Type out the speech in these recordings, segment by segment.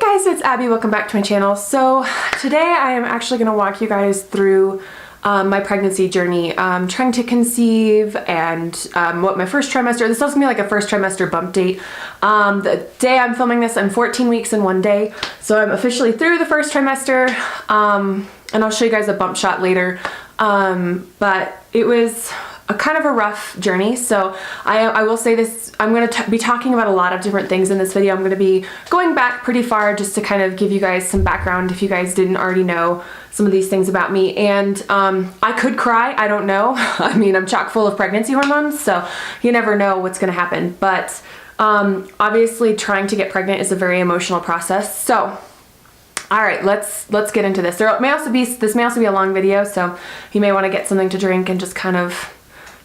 Guys, it's Abby. Welcome back to my channel. So today I am actually going to walk you guys through my pregnancy journey, trying to conceive and what my first trimester, this is going to be like a first trimester bump date. The day I'm filming this, I'm 14 weeks in 1 day. So I'm officially through the first trimester, and I'll show you guys a bump shot later. But it was a kind of a rough journey. So I will say this, I'm going to be talking about a lot of different things in this video. I'm going to be going back pretty far just to kind of give you guys some background if you guys didn't already know some of these things about me. And I could cry, I don't know. I mean, I'm chock full of pregnancy hormones, so you never know what's going to happen. But obviously trying to get pregnant is a very emotional process. So all right, let's get into this. This may also be a long video, so you may want to get something to drink and just kind of,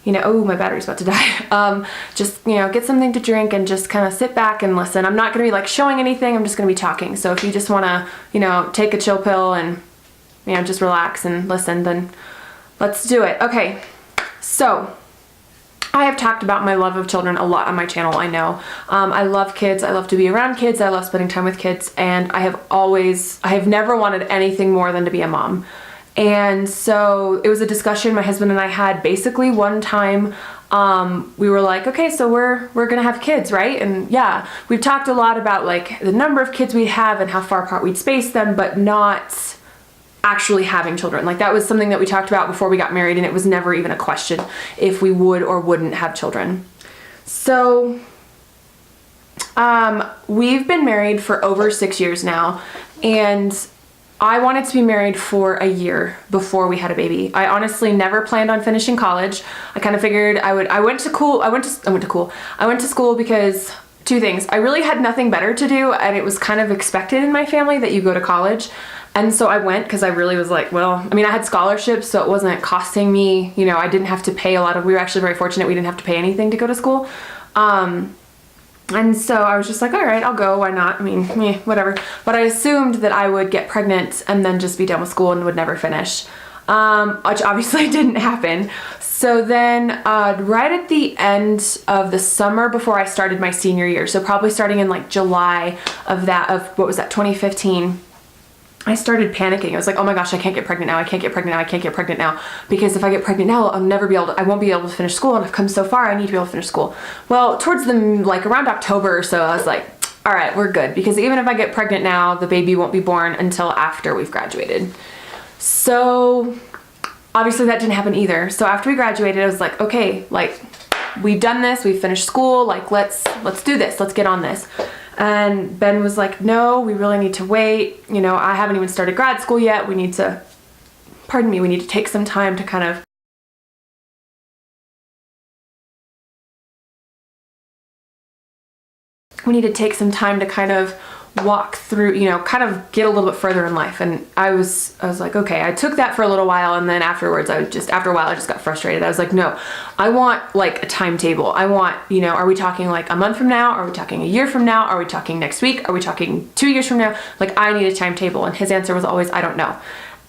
you know, oh, my battery's about to die. Just, you know, get something to drink and just kind of sit back and listen. I'm not going to be like showing anything. I'm just going to be talking. So if you just want to, you know, take a chill pill and, you know, just relax and listen, then let's do it. Okay. So I have talked about my love of children a lot on my channel, I know. I love kids, I love to be around kids, I love spending time with kids, and I have never wanted anything more than to be a mom. And so it was a discussion my husband and I had basically one time. We were like, okay, so we're gonna have kids, right? And yeah, we've talked a lot about like the number of kids we'd have and how far apart we'd space them, but not actually having children. Like that was something that we talked about before we got married, and it was never even a question if we would or wouldn't have children. So we've been married for over 6 years now, and I wanted to be married for a year before we had a baby. I honestly never planned on finishing college. I kind of figured I went to school because two things. I really had nothing better to do, and it was kind of expected in my family that you go to college. And so I went because I really was like, well, I mean, I had scholarships, so it wasn't costing me, you know, I didn't have to pay a lot of, we were actually very fortunate we didn't have to pay anything to go to school. And so I was just like, all right, I'll go, why not? I mean, whatever. But I assumed that I would get pregnant and then just be done with school and would never finish, which obviously didn't happen. So then right at the end of the summer before I started my senior year, so probably starting in like July of 2015, I started panicking. I was like, oh my gosh, I can't get pregnant now. I can't get pregnant now. I can't get pregnant now. Because if I get pregnant now, I won't be able to finish school. And I've come so far, I need to be able to finish school. Well, towards like around October or so, I was like, all right, we're good. Because even if I get pregnant now, the baby won't be born until after we've graduated. So obviously that didn't happen either. So after we graduated, I was like, okay, like we've done this, we've finished school, like let's do this, let's get on this. And Ben was like, no, we really need to wait. You know, I haven't even started grad school yet. We need to take some time to kind of walk through, you know, kind of get a little bit further in life. And I was like, okay, I took that for a little while, and then afterwards after a while I just got frustrated. I was like, no, I want like a timetable. I want, you know, are we talking like a month from now? Are we talking a year from now? Are we talking next week? Are we talking 2 years from now? Like I need a timetable. And his answer was always, I don't know.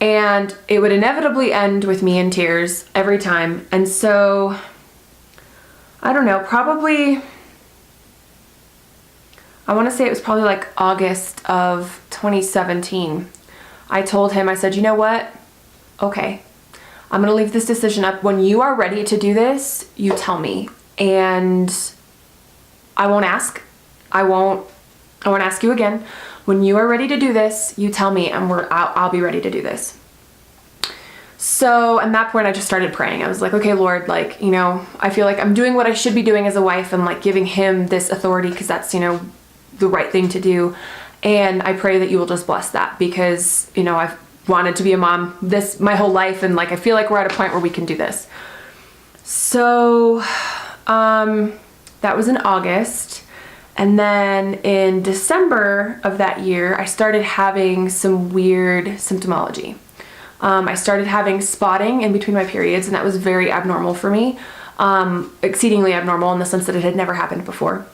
And it would inevitably end with me in tears every time. And so I don't know, I want to say it was probably like August of 2017. I told him, I said, you know what? Okay, I'm going to leave this decision up. When you are ready to do this, you tell me. And I won't ask. I won't ask you again. When you are ready to do this, you tell me, and I'll be ready to do this. So at that point I just started praying. I was like, okay, Lord, like, you know, I feel like I'm doing what I should be doing as a wife and like giving him this authority because that's, you know, the right thing to do. And I pray that you will just bless that because, you know, I've wanted to be a mom my whole life, and like I feel like we're at a point where we can do this. So that was in August, and then in December of that year I started having some weird symptomology. I started having spotting in between my periods, and that was very abnormal for me, exceedingly abnormal in the sense that it had never happened before.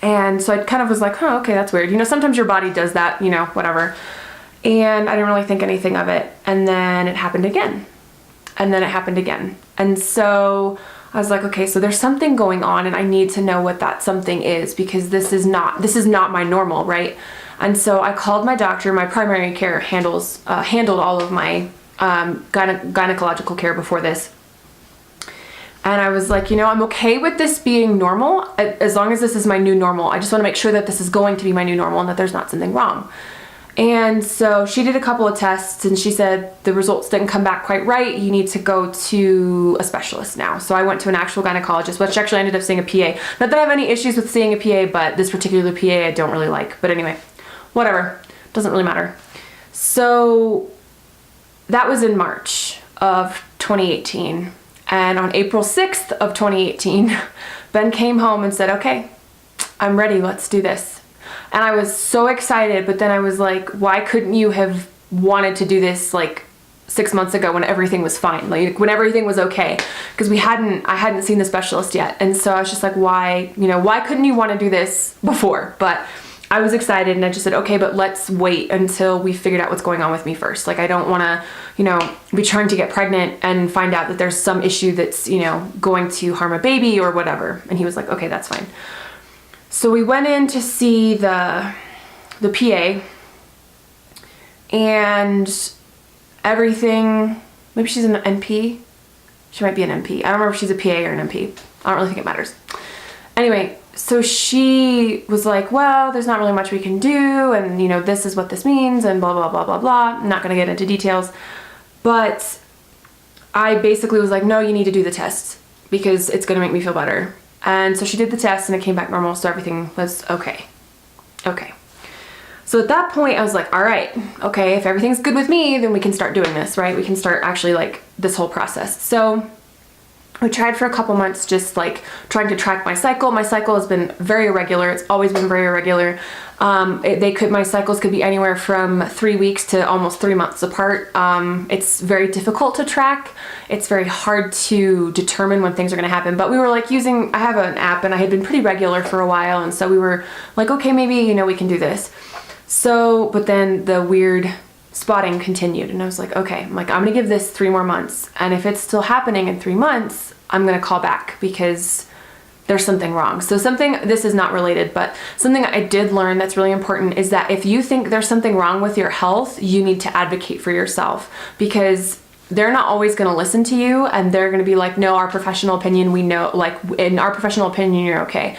And so I kind of was like, oh, okay, that's weird. You know, sometimes your body does that, you know, whatever. And I didn't really think anything of it. And then it happened again. And then it happened again. And so I was like, okay, so there's something going on, and I need to know what that something is, because this is not my normal, right? And so I called my doctor. My primary care handled all of my gynecological care before this. And I was like, I'm okay with this being normal as long as this is my new normal. I just want to make sure that this is going to be my new normal and that there's not something wrong. And so she did a couple of tests and she said the results didn't come back quite right. You need to go to a specialist now. So I went to an actual gynecologist, which actually ended up seeing a PA. Not that I have any issues with seeing a PA, but this particular PA I don't really like. But anyway, whatever. Doesn't really matter. So that was in March of 2018. And on April 6th of 2018, Ben came home and said, okay, I'm ready, let's do this. And I was so excited, but then I was like, why couldn't you have wanted to do this like 6 months ago when everything was fine, like when everything was okay? Because I hadn't seen the specialist yet. And so I was just like, why couldn't you want to do this before? But I was excited and I just said, okay, but let's wait until we figured out what's going on with me first. Like, I don't want to, be trying to get pregnant and find out that there's some issue that's, going to harm a baby or whatever. And he was like, okay, that's fine. So we went in to see the PA and everything, maybe she's an NP. She might be an NP. I don't remember if she's a PA or an NP. I don't really think it matters. Anyway, so she was like, well, there's not really much we can do, and this is what this means, and blah, blah, blah, blah, blah. I'm not going to get into details, but I basically was like, no, you need to do the test because it's going to make me feel better. And so she did the test and it came back normal, so everything was okay. Okay. So at that point I was like, all right, okay, if everything's good with me, then we can start doing this, right? We can start actually like this whole process. So we tried for a couple months, just like trying to track my cycle. My cycle has been very irregular. It's always been very irregular. My cycles could be anywhere from 3 weeks to almost 3 months apart. It's very difficult to track. It's very hard to determine when things are going to happen. But we were like I have an app and I had been pretty regular for a while. And so we were like, okay, maybe, we can do this. So, but then the weird spotting continued and I was like, okay, I'm gonna give this 3 more months, and if it's still happening in 3 months, I'm gonna call back because there's something wrong. So this is not related, but something I did learn that's really important is that if you think there's something wrong with your health, you need to advocate for yourself, because they're not always going to listen to you, and they're going to be like, no, our professional opinion, we know, like in our professional opinion, you're okay.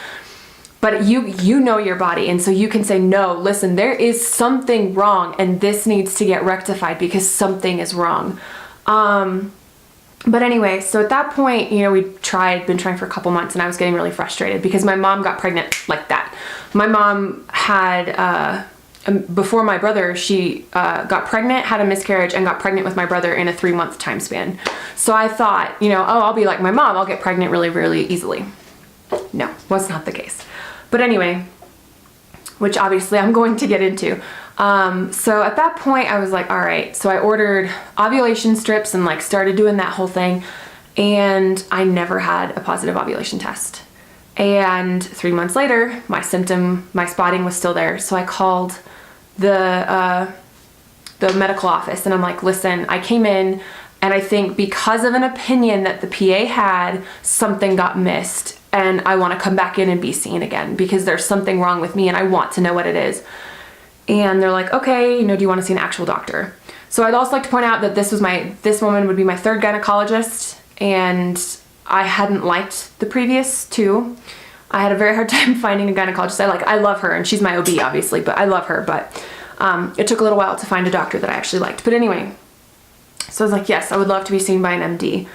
But you know your body, and so you can say, no, listen, there is something wrong and this needs to get rectified because something is wrong. But anyway, so at that point, been trying for a couple months, and I was getting really frustrated because my mom got pregnant like that. My mom had, before my brother, she got pregnant, had a miscarriage, and got pregnant with my brother in a 3-month time span. So I thought, I'll be like my mom, I'll get pregnant really, really easily. No, was not the case. But anyway, which obviously I'm going to get into. So at that point I was like, all right, so I ordered ovulation strips and started doing that whole thing, and I never had a positive ovulation test. And 3 months later, my spotting was still there. So I called the medical office and I'm like, listen, I came in and I think because of an opinion that the PA had, something got missed, and I want to come back in and be seen again because there's something wrong with me and I want to know what it is. And they're like, okay, do you want to see an actual doctor? So I'd also like to point out that this woman would be my 3rd gynecologist, and I hadn't liked the previous 2. I had a very hard time finding a gynecologist I love her, and she's my OB obviously, but I love her, but it took a little while to find a doctor that I actually liked. But anyway, so I was like, yes, I would love to be seen by an MD.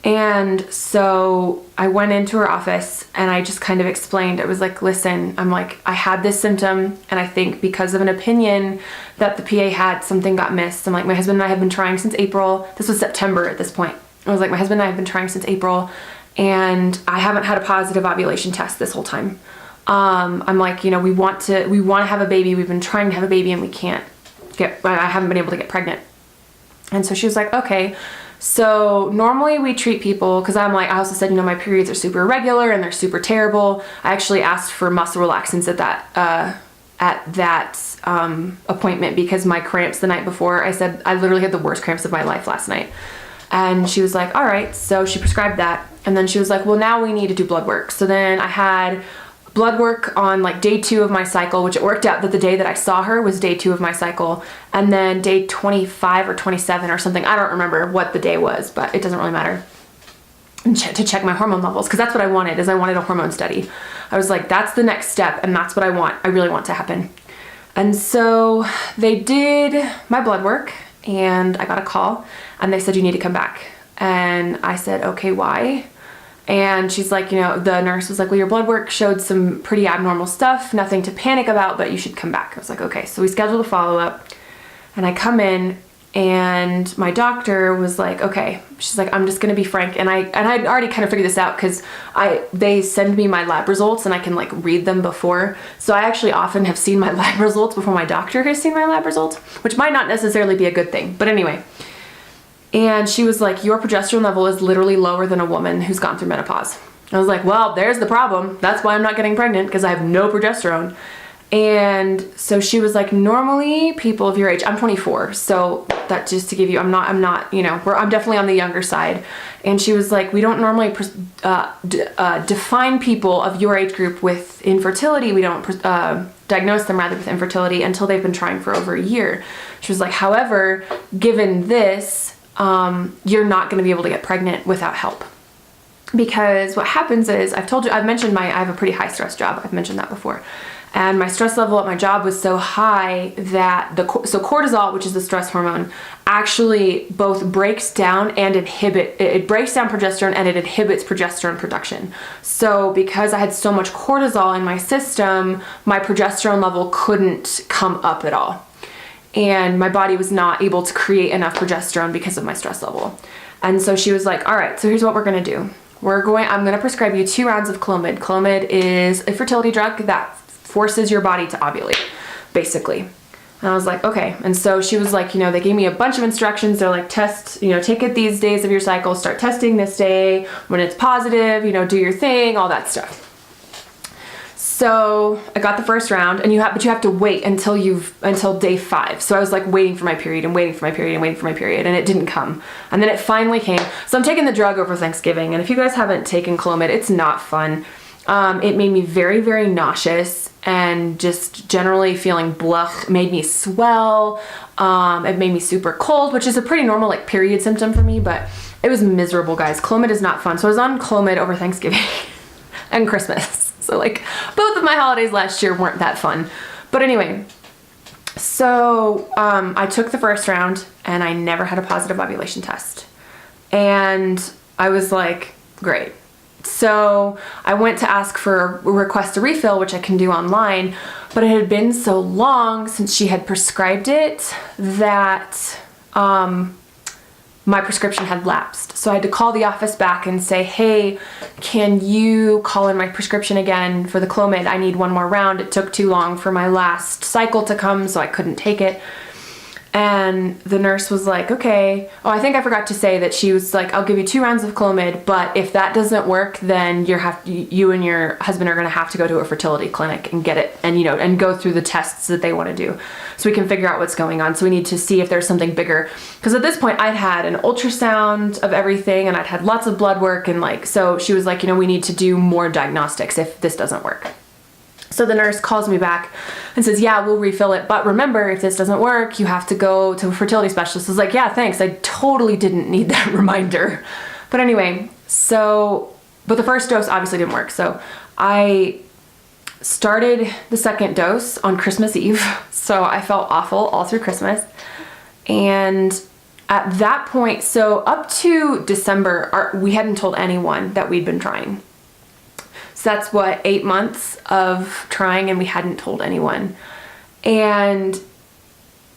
And so I went into her office and I just kind of explained, I was like, listen, I had this symptom, and I think because of an opinion that the PA had, something got missed. I'm like, my husband and I have been trying since April. This was September at this point. I was like, my husband and I have been trying since April, and I haven't had a positive ovulation test this whole time. I'm like, we want to have a baby. We've been trying to have a baby and I haven't been able to get pregnant. And so she was like, okay. So normally we treat people, because I also said, my periods are super irregular and they're super terrible. I actually asked for muscle relaxants at that appointment because my cramps the night before, I said I literally had the worst cramps of my life last night. And she was like, all right. So she prescribed that. And then she was like, well, now we need to do blood work. So then I had blood work on like day 2 of my cycle, which it worked out that the day that I saw her was day 2 of my cycle, and then day 25 or 27 or something. I don't remember what the day was, but it doesn't really matter. And to check my hormone levels, because that's what I wanted, is I wanted a hormone study. I was like, that's the next step, and that's what I really want to happen. And so they did my blood work, and I got a call, and they said, you need to come back. And I said, okay, why? And she's like, the nurse was like, well, your blood work showed some pretty abnormal stuff, nothing to panic about, but you should come back. I was like, okay. So we scheduled a follow-up, and I come in, and my doctor was like, okay. She's like, I'm just gonna be frank, and I'd already kind of figured this out because they send me my lab results and I can like read them before. So I actually often have seen my lab results before my doctor has seen my lab results, which might not necessarily be a good thing, but anyway. And she was like, your progesterone level is literally lower than a woman who's gone through menopause. I was like, well, there's the problem. That's why I'm not getting pregnant, because I have no progesterone. And so she was like, normally people of your age, I'm 24, so that just to give you, I'm not, I'm definitely on the younger side. And she was like, we don't normally define people of your age group with infertility. We don't diagnose them rather with infertility until they've been trying for over a year. She was like, however, given this, you're not going to be able to get pregnant without help. Because what happens is, I've mentioned I have a pretty high stress job. I've mentioned that before. And my stress level at my job was so high that so cortisol, which is the stress hormone, actually both breaks down and it breaks down progesterone and it inhibits progesterone production. So because I had so much cortisol in my system, my progesterone level couldn't come up at all. And my body was not able to create enough progesterone because of my stress level. And so she was like, all right, so here's what we're gonna do. I'm gonna prescribe you 2 rounds of Clomid. Clomid is a fertility drug that forces your body to ovulate, basically. And I was like, okay. And so she was like, they gave me a bunch of instructions. They're like, take it these days of your cycle, start testing this day. When it's positive, do your thing, all that stuff. So I got the first round, but you have to wait until day 5. So I was like waiting for my period and waiting for my period and waiting for my period, and it didn't come. And then it finally came. So I'm taking the drug over Thanksgiving. And if you guys haven't taken Clomid, it's not fun. It made me very, very nauseous and just generally feeling blah, made me swell. It made me super cold, which is a pretty normal like period symptom for me, but it was miserable, guys. Clomid is not fun. So I was on Clomid over Thanksgiving and Christmas. So like both of my holidays last year weren't that fun. But anyway, so I took the first round and I never had a positive ovulation test. And I was like, great. So I went to ask for a request a refill, which I can do online, but it had been so long since she had prescribed it that my prescription had lapsed. So I had to call the office back and say, hey, can you call in my prescription again for the Clomid? I need 1 more round. It took too long for my last cycle to come, so I couldn't take it. And the nurse was like, okay. Oh, I think I forgot to say that she was like, I'll give you 2 rounds of Clomid, but if that doesn't work, then you and your husband are going to have to go to a fertility clinic and get it and go through the tests that they want to do so we can figure out what's going on. So we need to see if there's something bigger. Because at this point I'd had an ultrasound of everything and I'd had lots of blood work and so she was like, we need to do more diagnostics if this doesn't work. So the nurse calls me back and says, yeah, we'll refill it. But remember, if this doesn't work, you have to go to a fertility specialist. I was like, yeah, thanks. I totally didn't need that reminder. But anyway, but the first dose obviously didn't work. So I started the second dose on Christmas Eve. So I felt awful all through Christmas. And at that point, so up to December, we hadn't told anyone that we'd been trying. So that's 8 months of trying and we hadn't told anyone. And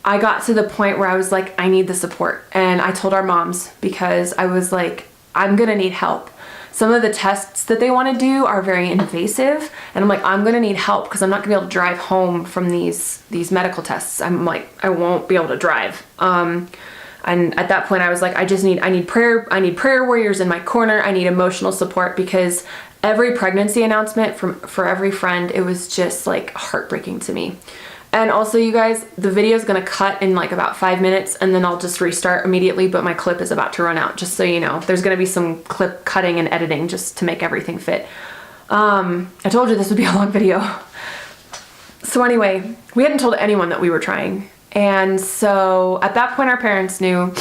I got to the point where I was like, I need the support. And I told our moms because I was like, I'm gonna need help. Some of the tests that they want to do are very invasive. And I'm like, I'm gonna need help because I'm not gonna be able to drive home from these medical tests. I'm like, I won't be able to drive. And at that point I was like, I need prayer warriors in my corner. I need emotional support because every pregnancy announcement for every friend, it was just like heartbreaking to me. And also, you guys, the video is gonna cut in like about 5 minutes and then I'll just restart immediately, but my clip is about to run out, just so you know. There's gonna be some clip cutting and editing just to make everything fit. I told you this would be a long video. So anyway, we hadn't told anyone that we were trying. And so at that point our parents knew,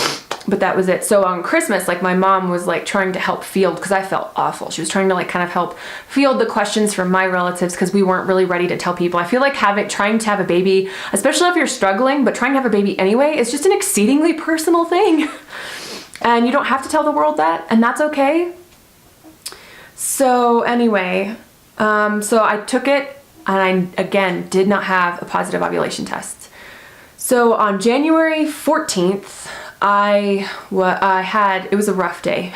but that was it. So on Christmas, like my mom was like trying to help field, because I felt awful. She was trying to like kind of help field the questions from my relatives, because we weren't really ready to tell people. I feel like trying to have a baby, especially if you're struggling, but trying to have a baby anyway, is just an exceedingly personal thing. And you don't have to tell the world that, and that's okay. So anyway, so I took it, and I, again, did not have a positive ovulation test. So on January 14th, it was a rough day.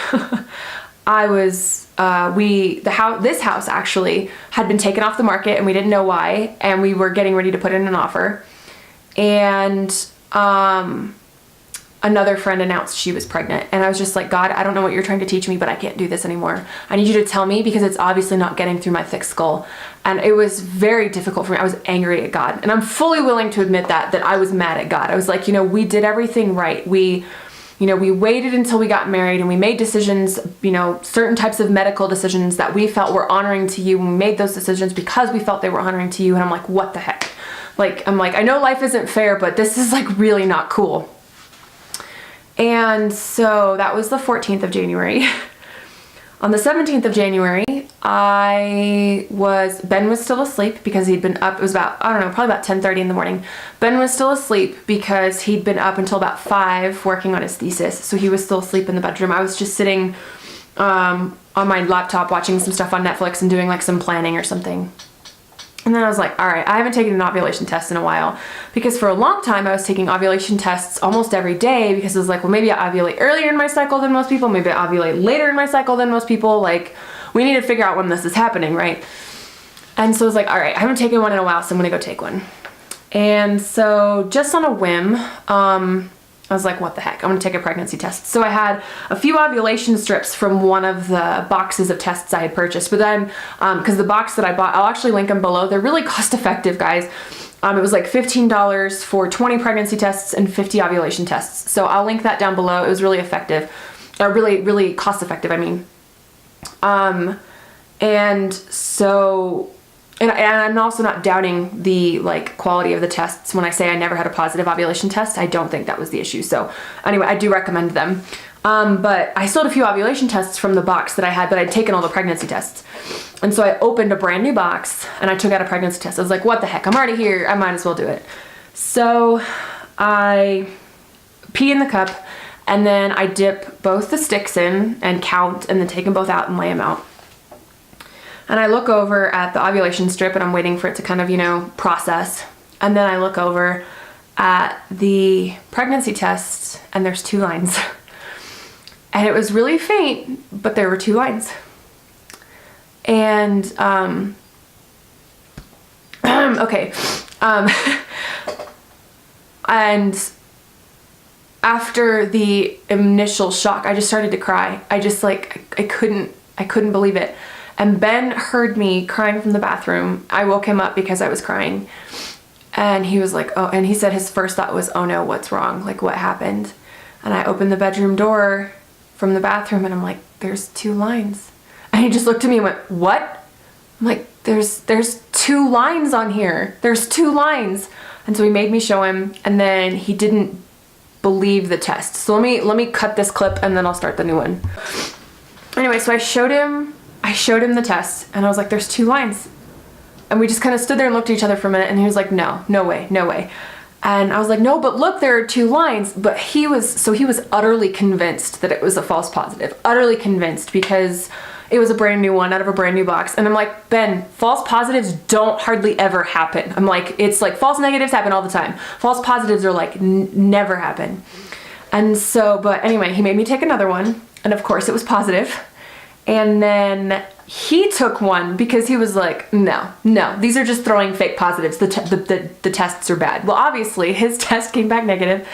This house actually had been taken off the market, and we didn't know why, and we were getting ready to put in an offer. And, another friend announced she was pregnant, and I was just like, God, I don't know what you're trying to teach me, but I can't do this anymore. I need you to tell me, because it's obviously not getting through my thick skull. And it was very difficult for me. I was angry at God, and I'm fully willing to admit that I was mad at God. I was like, we did everything right. We waited until we got married, and we made decisions, certain types of medical decisions that we felt were honoring to you. And we made those decisions because we felt they were honoring to you. And I'm like, what the heck? I know life isn't fair, but this is like really not cool. And so that was the 14th of January. On the 17th of January, Ben was still asleep because he'd been up. It was about, I don't know, probably about 10:30 in the morning. Ben was still asleep because he'd been up until about 5 working on his thesis. So he was still asleep in the bedroom. I was just sitting on my laptop watching some stuff on Netflix and doing like some planning or something. And then I was like, all right, I haven't taken an ovulation test in a while, because for a long time I was taking ovulation tests almost every day, because it was like, well, maybe I ovulate earlier in my cycle than most people. Maybe I ovulate later in my cycle than most people. Like, we need to figure out when this is happening, right? And so I was like, all right, I haven't taken one in a while, so I'm gonna go take one. And so just on a whim, I was like, what the heck? I'm gonna take a pregnancy test. So I had a few ovulation strips from one of the boxes of tests I had purchased. But then, because the box that I bought, I'll actually link them below. They're really cost effective, guys. It was like $15 for 20 pregnancy tests and 50 ovulation tests. So I'll link that down below. It was really effective, or really, really cost effective, I mean. And so, and I'm also not doubting the like quality of the tests. When I say I never had a positive ovulation test, I don't think that was the issue. So anyway, I do recommend them. But I still had a few ovulation tests from the box that I had, but I'd taken all the pregnancy tests. And so I opened a brand new box and I took out a pregnancy test. I was like, what the heck? I'm already here. I might as well do it. So I pee in the cup, and then I dip both the sticks in and count, and then take them both out and lay them out. And I look over at the ovulation strip, and I'm waiting for it to kind of, process. And then I look over at the pregnancy test, and there's 2 lines. And it was really faint, but there were 2 lines. And, okay. And after the initial shock, I just started to cry. I just I couldn't believe it. And Ben heard me crying from the bathroom. I woke him up because I was crying. And he was like, oh, and he said his first thought was, oh no, what's wrong? Like, what happened? And I opened the bedroom door from the bathroom, and I'm like, there's 2 lines. And he just looked at me and went, what? I'm like, there's 2 lines on here. There's 2 lines. And so he made me show him, and then he didn't believe the test. So let me cut this clip, and then I'll start the new one. Anyway, so I showed him the test, and I was like, there's 2 lines. And we just kind of stood there and looked at each other for a minute, and he was like, no way. And I was like, no, but look, there are 2 lines. But he was utterly convinced that it was a false positive, utterly convinced, because it was a brand new one out of a brand new box. And I'm like, Ben, false positives don't hardly ever happen. I'm like, it's like false negatives happen all the time. False positives are like never happen. And so, but anyway, he made me take another one, and of course it was positive. And then he took one because he was like, no, these are just throwing fake positives. The tests are bad. Well, obviously his test came back negative.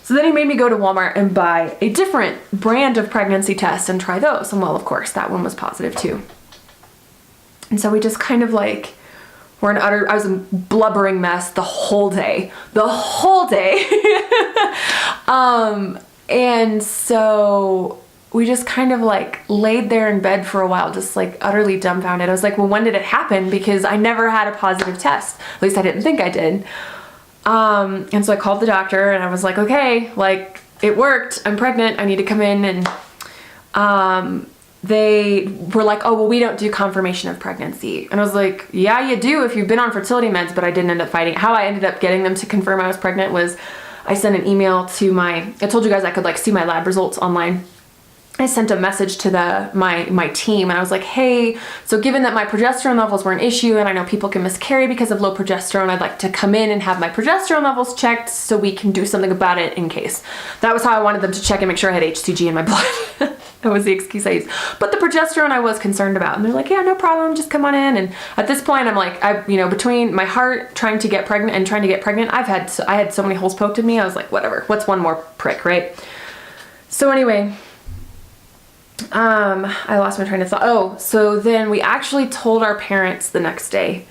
So then he made me go to Walmart and buy a different brand of pregnancy test and try those. And well, of course, that one was positive too. And so we just kind of like, I was a blubbering mess the whole day. And so we just kind of like laid there in bed for a while, just like utterly dumbfounded. I was like, well, when did it happen? Because I never had a positive test. At least I didn't think I did. And so I called the doctor and I was like, okay, like it worked. I'm pregnant. I need to come in. And, they were like, oh, well, we don't do confirmation of pregnancy. And I was like, yeah, you do if you've been on fertility meds, but I didn't end up fighting. How I ended up getting them to confirm I was pregnant was I sent an email to I told you guys I could like see my lab results online. I sent a message to my team and I was like, hey, so given that my progesterone levels were an issue and I know people can miscarry because of low progesterone, I'd like to come in and have my progesterone levels checked so we can do something about it in case. That was how I wanted them to check and make sure I had HCG in my blood. That was the excuse I used. But the progesterone I was concerned about. And they're like, yeah, no problem, just come on in. And at this point, I'm like, between my heart trying to get pregnant and trying to get pregnant, I had so many holes poked in me. I was like, whatever, what's one more prick, right? So anyway, I lost my train of thought. Oh, so then we actually told our parents the next day,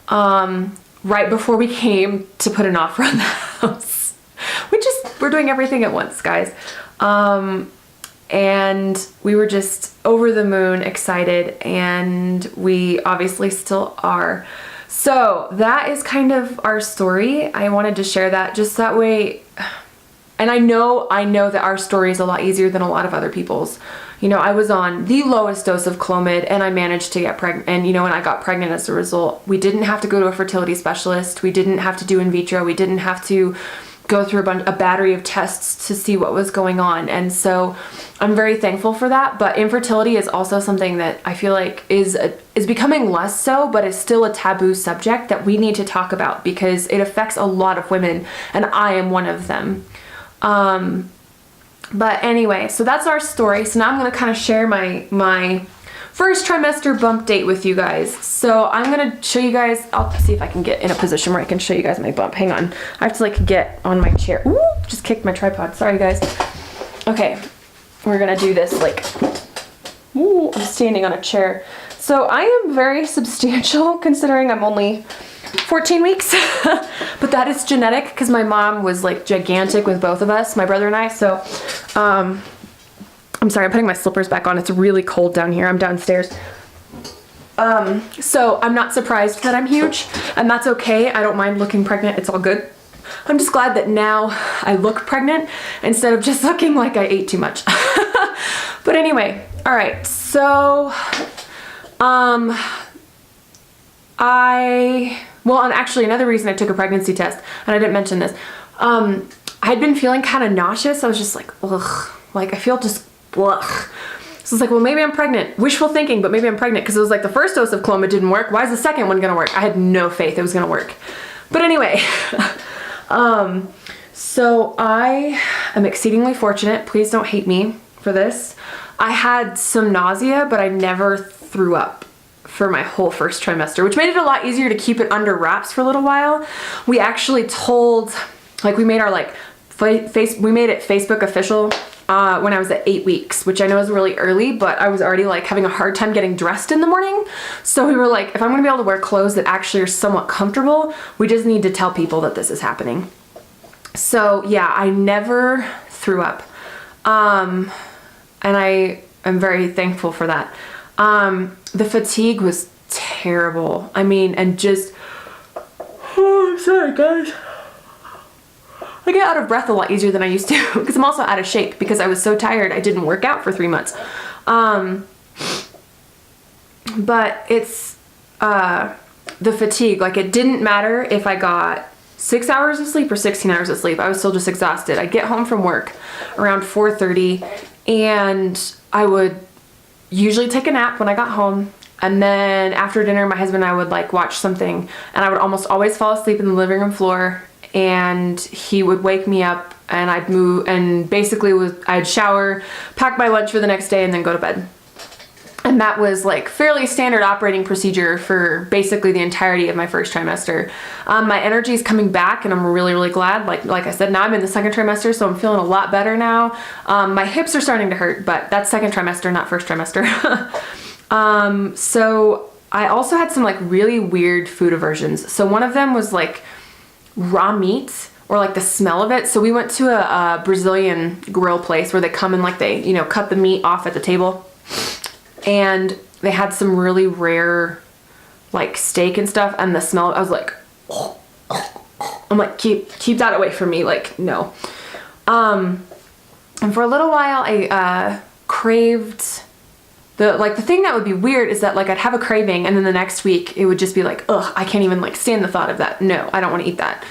right before we came to put an offer on the house. We're doing everything at once, guys. And we were just over the moon excited, and we obviously still are. So that is kind of our story. I wanted to share that just that way. And I know that our story is a lot easier than a lot of other people's. You know, I was on the lowest dose of Clomid and I managed to get pregnant. And when I got pregnant as a result, we didn't have to go to a fertility specialist. We didn't have to do in vitro. We didn't have to go through a battery of tests to see what was going on. And so I'm very thankful for that. But infertility is also something that I feel like is becoming less so, but is still a taboo subject that we need to talk about because it affects a lot of women, and I am one of them. But anyway, so that's our story. So now I'm going to kind of share my first trimester bump date with you guys. So I'm going to show you guys, I'll see if I can get in a position where I can show you guys my bump. Hang on. I have to like get on my chair. Ooh, just kicked my tripod. Sorry guys. Okay. We're going to do this like, ooh, I'm standing on a chair. So I am very substantial considering I'm only 14 weeks, but that is genetic because my mom was like gigantic with both of us, my brother and I. So, I'm sorry, I'm putting my slippers back on. It's really cold down here. I'm downstairs. So I'm not surprised that I'm huge, and that's okay. I don't mind looking pregnant. It's all good. I'm just glad that now I look pregnant instead of just looking like I ate too much. But anyway, all right. So, and actually another reason I took a pregnancy test, and I didn't mention this, I had been feeling kind of nauseous. I was just like, ugh, like I feel just, ugh. So it's like, well, maybe I'm pregnant. Wishful thinking, but maybe I'm pregnant because it was like the first dose of Clomid didn't work. Why is the second one gonna work? I had no faith it was gonna work. But anyway, so I am exceedingly fortunate. Please don't hate me for this. I had some nausea, but I never threw up for my whole first trimester, which made it a lot easier to keep it under wraps for a little while. We actually told, like we made our like we made it Facebook official when I was at 8 weeks, which I know is really early, but I was already like having a hard time getting dressed in the morning. So we were like, if I'm gonna be able to wear clothes that actually are somewhat comfortable, we just need to tell people that this is happening. So yeah, I never threw up. And I am very thankful for that. The fatigue was terrible. I mean, and just, oh, I'm sorry guys. I get out of breath a lot easier than I used to because I'm also out of shape because I was so tired. I didn't work out for 3 months. But it's, the fatigue, like it didn't matter if I got 6 hours of sleep or 16 hours of sleep. I was still just exhausted. I'd get home from work around 4:30 and I would usually take a nap when I got home. And then after dinner, my husband and I would like watch something and I would almost always fall asleep in the living room floor, and he would wake me up and I'd move, and basically I'd shower, pack my lunch for the next day, and then go to bed. And that was like fairly standard operating procedure for basically the entirety of my first trimester. My energy is coming back and I'm really, really glad. Like I said, now I'm in the second trimester, so I'm feeling a lot better now. My hips are starting to hurt, but that's second trimester, not first trimester. So I also had some like really weird food aversions. So one of them was like raw meat or like the smell of it. So we went to a Brazilian grill place where they come and like they, you know, cut the meat off at the table, and they had some really rare like steak and stuff, and the smell, I was like, I'm like, keep that away from me, like, no. And for a little while I craved the thing that would be weird is that like I'd have a craving, and then the next week it would just be like, ugh, I can't even like stand the thought of that. No, I don't want to eat that.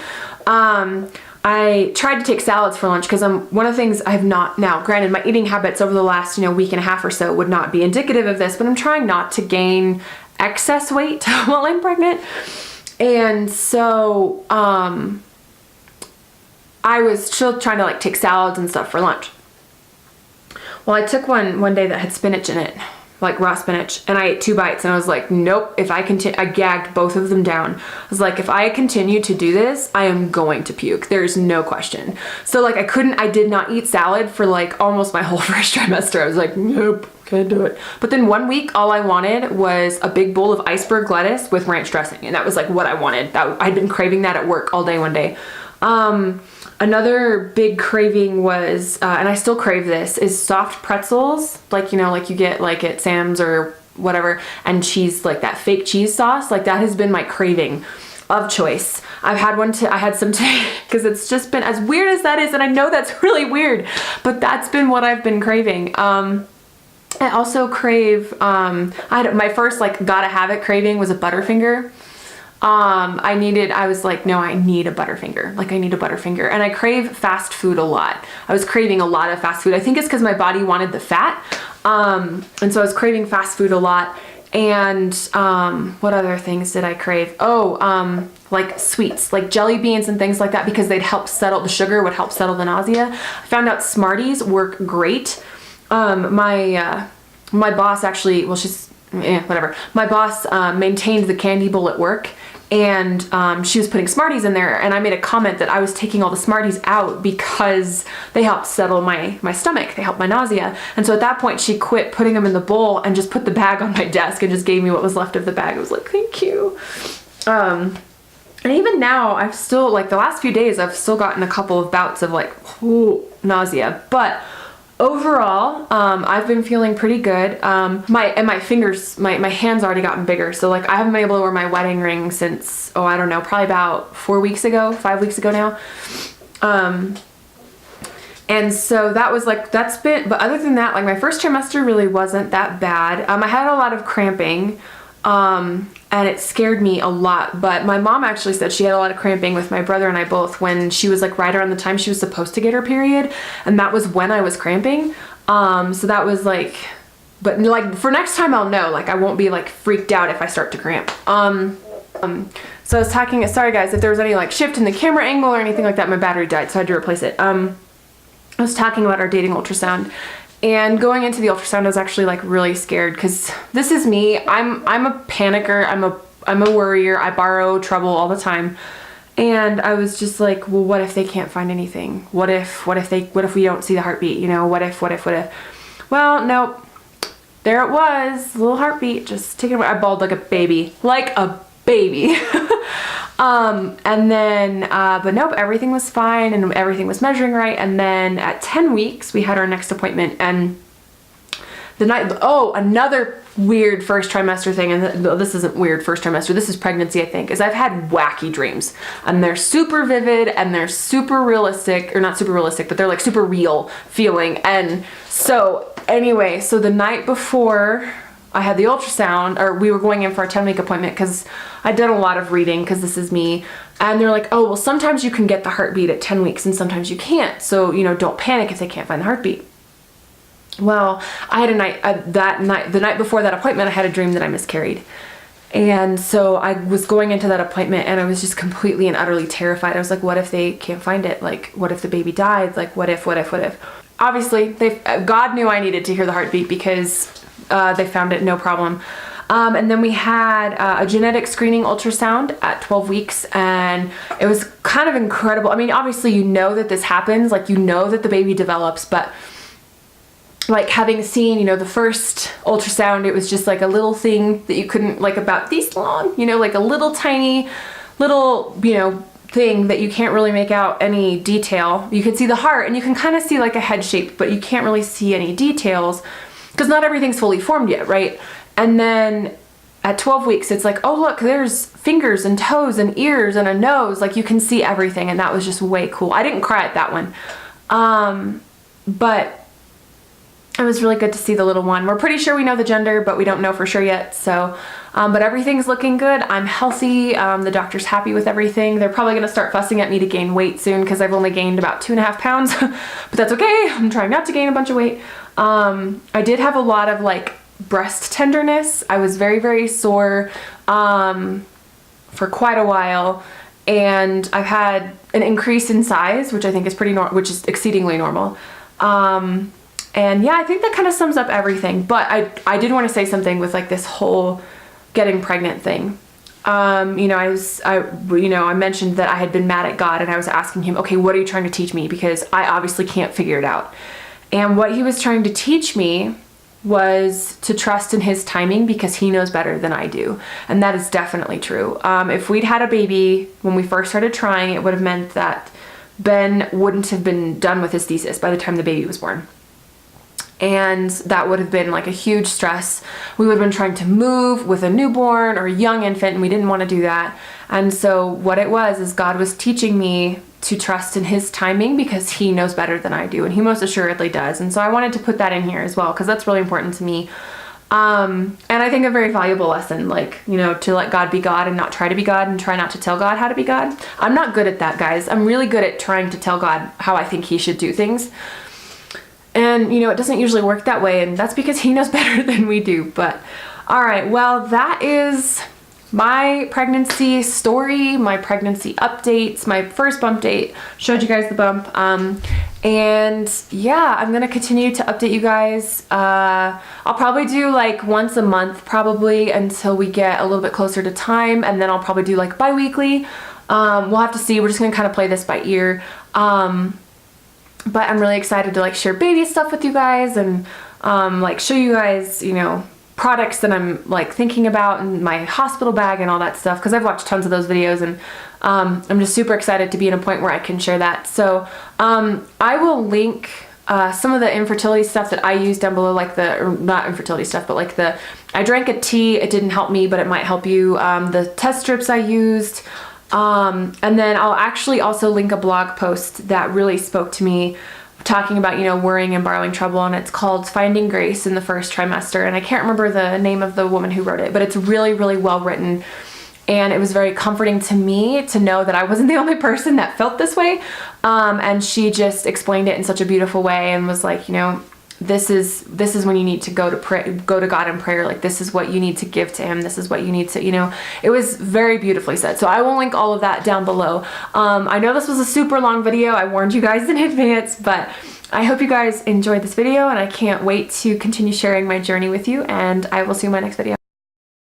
I tried to take salads for lunch because one of the things I have not, now granted my eating habits over the last, you know, week and a half or so would not be indicative of this, but I'm trying not to gain excess weight while I'm pregnant. And so I was still trying to like take salads and stuff for lunch. Well, I took one day that had spinach in it, like raw spinach, and I ate 2 bites, and I was like, nope, if I continue, I gagged both of them down. I was like, if I continue to do this, I am going to puke. There's no question. So like I did not eat salad for like almost my whole first trimester. I was like, nope, can't do it. But then 1 week, all I wanted was a big bowl of iceberg lettuce with ranch dressing, and that was like what I wanted. I'd been craving that at work all day one day. Another big craving was, and I still crave this, is soft pretzels, like, you know, like you get like at Sam's or whatever, and cheese, like that fake cheese sauce. Like that has been my craving of choice. I had some today because it's just been, as weird as that is, and I know that's really weird, but that's been what I've been craving. I also crave, my first like gotta have it craving was a Butterfinger. I was like, no, I need a Butterfinger. Like I need a Butterfinger. And I crave fast food a lot. I was craving a lot of fast food. I think it's because my body wanted the fat. And so I was craving fast food a lot. And, what other things did I crave? Like sweets, like jelly beans and things like that, because they'd help settle, the sugar would help settle the nausea. I found out Smarties work great. My boss actually, well, whatever. My boss maintained the candy bowl at work, and she was putting Smarties in there, and I made a comment that I was taking all the Smarties out because they helped settle my stomach. They helped my nausea. And so at that point, she quit putting them in the bowl and just put the bag on my desk and just gave me what was left of the bag. I was like, thank you. And even now, I've still, like the last few days, I've still gotten a couple of bouts of like, nausea. But overall, I've been feeling pretty good. My fingers, my hands already gotten bigger. So like I haven't been able to wear my wedding ring since, I don't know, probably about 5 weeks ago now. And so that was like, but other than that, like my first trimester really wasn't that bad. I had a lot of cramping, and it scared me a lot, but my mom actually said she had a lot of cramping with my brother and I both when she was like right around the time she was supposed to get her period, and that was when I was cramping. So that was like, but like for next time I'll know, like I won't be like freaked out if I start to cramp. So I was talking, sorry guys, if there was any like shift in the camera angle or anything like that, my battery died, so I had to replace it. I was talking about our dating ultrasound. And going into the ultrasound, I was actually like really scared because this is me. I'm a panicker. I'm a worrier. I borrow trouble all the time. And I was just like, well, what if they can't find anything? What if we don't see the heartbeat? You know, what if? Well, nope. There it was, a little heartbeat, just taken away. I bawled like a baby. And then, but nope, everything was fine and everything was measuring right. And then at 10 weeks, we had our next appointment, and another weird first trimester thing, and this isn't weird first trimester, this is pregnancy, I think, is I've had wacky dreams, and they're super vivid and they're super realistic, or not super realistic, but they're like super real feeling. And so anyway, so the night before I had the ultrasound, or we were going in for a 10-week appointment because I'd done a lot of reading because this is me. And they're like, oh, well, sometimes you can get the heartbeat at 10 weeks and sometimes you can't. So, you know, don't panic if they can't find the heartbeat. Well, I had the night before that appointment, I had a dream that I miscarried. And so I was going into that appointment and I was just completely and utterly terrified. I was like, what if they can't find it? Like, what if the baby died? Like, what if? Obviously, God knew I needed to hear the heartbeat because they found it, no problem. And then we had a genetic screening ultrasound at 12 weeks, and it was kind of incredible. I mean, obviously you know that this happens, like you know that the baby develops, but like having seen, you know, the first ultrasound, it was just like a little thing that you couldn't, like about this long, you know, like a little tiny, little, you know, thing that you can't really make out any detail. You can see the heart and you can kind of see like a head shape, but you can't really see any details because not everything's fully formed yet, right? And then at 12 weeks, it's like, oh, look, there's fingers and toes and ears and a nose. Like you can see everything. And that was just way cool. I didn't cry at that one. But it was really good to see the little one. We're pretty sure we know the gender, but we don't know for sure yet. So, but everything's looking good. I'm healthy. The doctor's happy with everything. They're probably going to start fussing at me to gain weight soon because I've only gained about 2.5 pounds, but that's okay. I'm trying not to gain a bunch of weight. I did have a lot of like breast tenderness. I was very, very sore, for quite a while. And I've had an increase in size, which I think is pretty normal, which is exceedingly normal. And yeah, I think that kind of sums up everything. But I did want to say something with like this whole getting pregnant thing. You know, I mentioned that I had been mad at God and I was asking him, okay, what are you trying to teach me? Because I obviously can't figure it out. And what he was trying to teach me was to trust in his timing because he knows better than I do. And that is definitely true. If we'd had a baby when we first started trying, it would have meant that Ben wouldn't have been done with his thesis by the time the baby was born. And that would have been like a huge stress. We would have been trying to move with a newborn or a young infant, and we didn't want to do that. And so what it was is God was teaching me to trust in his timing because he knows better than I do, and he most assuredly does. And so I wanted to put that in here as well because that's really important to me. And I think a very valuable lesson, like, you know, to let God be God and not try to be God and try not to tell God how to be God. I'm not good at that, guys. I'm really good at trying to tell God how I think he should do things. And, you know, it doesn't usually work that way, and that's because he knows better than we do. But, all right, well, that is my pregnancy story, my pregnancy updates, my first bump date. Showed you guys the bump. And, yeah, I'm going to continue to update you guys. I'll probably do, like, once a month, probably, until we get a little bit closer to time, and then I'll probably do, like, bi-weekly. We'll have to see. We're just going to kind of play this by ear. But I'm really excited to like share baby stuff with you guys and like show you guys, you know, products that I'm like thinking about and my hospital bag and all that stuff because I've watched tons of those videos and I'm just super excited to be in a point where I can share that. So I will link some of the infertility stuff that I use down below, like or not infertility stuff, but like I drank a tea, it didn't help me, but it might help you. The test strips I used. And then I'll actually also link a blog post that really spoke to me talking about, you know, worrying and borrowing trouble. And it's called Finding Grace in the First Trimester. And I can't remember the name of the woman who wrote it, but it's really, really well written. And it was very comforting to me to know that I wasn't the only person that felt this way. And she just explained it in such a beautiful way and was like, you know, this is when you need to go to God in prayer. Like, this is what you need to give to him. This is what you need to, you know, it was very beautifully said. So I will link all of that down below. I know this was a super long video. I warned you guys in advance, but I hope you guys enjoyed this video and I can't wait to continue sharing my journey with you, and I will see you in my next video.